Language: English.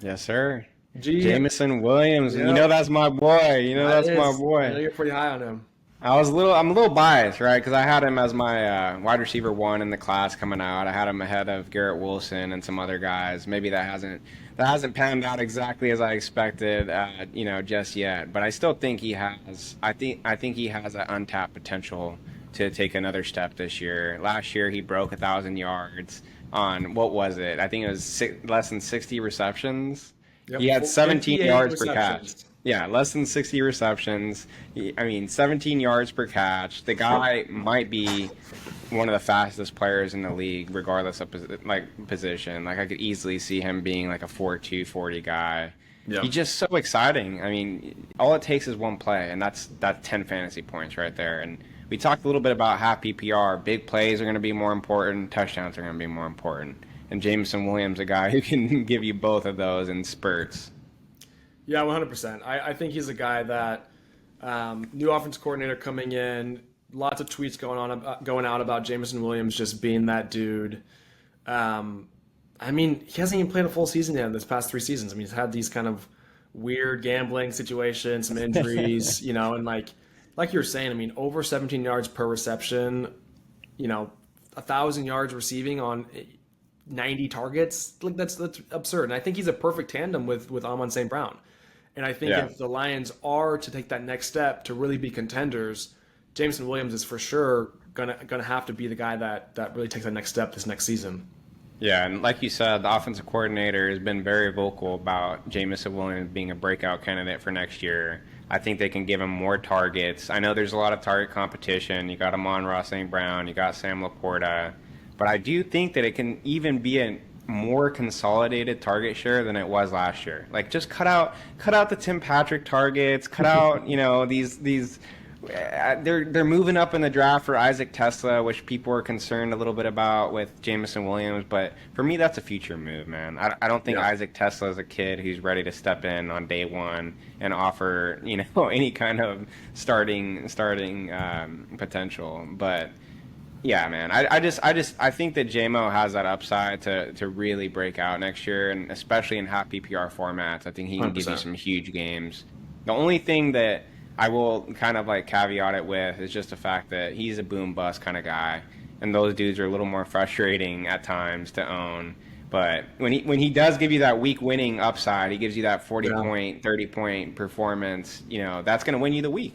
Yes, sir. G, Jameson Williams. You know yep, that's my boy. You know that that's my is. I know boy. you're pretty high on him. I'm a little biased, right? Because I had him as my wide receiver one in the class coming out. I had him ahead of Garrett Wilson and some other guys. Maybe that hasn't panned out exactly as I expected, just yet. But I still think he has. I think he has an untapped potential to take another step this year. Last year he broke 1,000 yards on what was it? I think it was less than 60 receptions. He Yep, had 17 58 yards per catch. receptions. Yeah, less than 60 receptions. 17 yards per catch. The guy might be one of the fastest players in the league, regardless of position. Like I could easily see him being like a 4.2 40 guy. Yep. He's just so exciting. All it takes is one play, and that's 10 fantasy points right there. And we talked a little bit about half PPR. Big plays are going to be more important. Touchdowns are going to be more important. And Jameson Williams, a guy who can give you both of those in spurts. Yeah, 100%. I think he's a guy that new offense coordinator coming in, lots of tweets going out about Jameson Williams just being that dude. He hasn't even played a full season yet in this past 3 seasons. He's had these kind of weird gambling situations, some injuries, and like you're saying, over 17 yards per reception, 1,000 yards receiving on 90 targets. Like that's absurd. And I think he's a perfect tandem with Amon St. Brown. And I think Yeah. if the Lions are to take that next step to really be contenders, Jameson Williams is for sure gonna have to be the guy that really takes that next step this next season. Yeah, and like you said, the offensive coordinator has been very vocal about Jameson Williams being a breakout candidate for next year. I think they can give him more targets. I know there's a lot of target competition. You got Amon-Ra St. Brown, you got Sam Laporta, but I do think that it can even be a more consolidated target share than it was last year. Like just cut out the Tim Patrick targets, cut out these they're moving up in the draft for Isaac Tesla, which people are concerned a little bit about with Jameson Williams. But for me, that's a future move, man. I don't think Yeah. Isaac Tesla is a kid who's ready to step in on day one and offer any kind of starting potential. But yeah, man, I think that JMO has that upside to really break out next year, and especially in half PPR formats. I think he can give you 100%. some huge games. The only thing that I will kind of like caveat it with is just the fact that he's a boom bust kind of guy, and those dudes are a little more frustrating at times to own. But when he does give you that week winning upside, he gives you that 40 Yeah. point, 30 point performance. That's going to win you the week.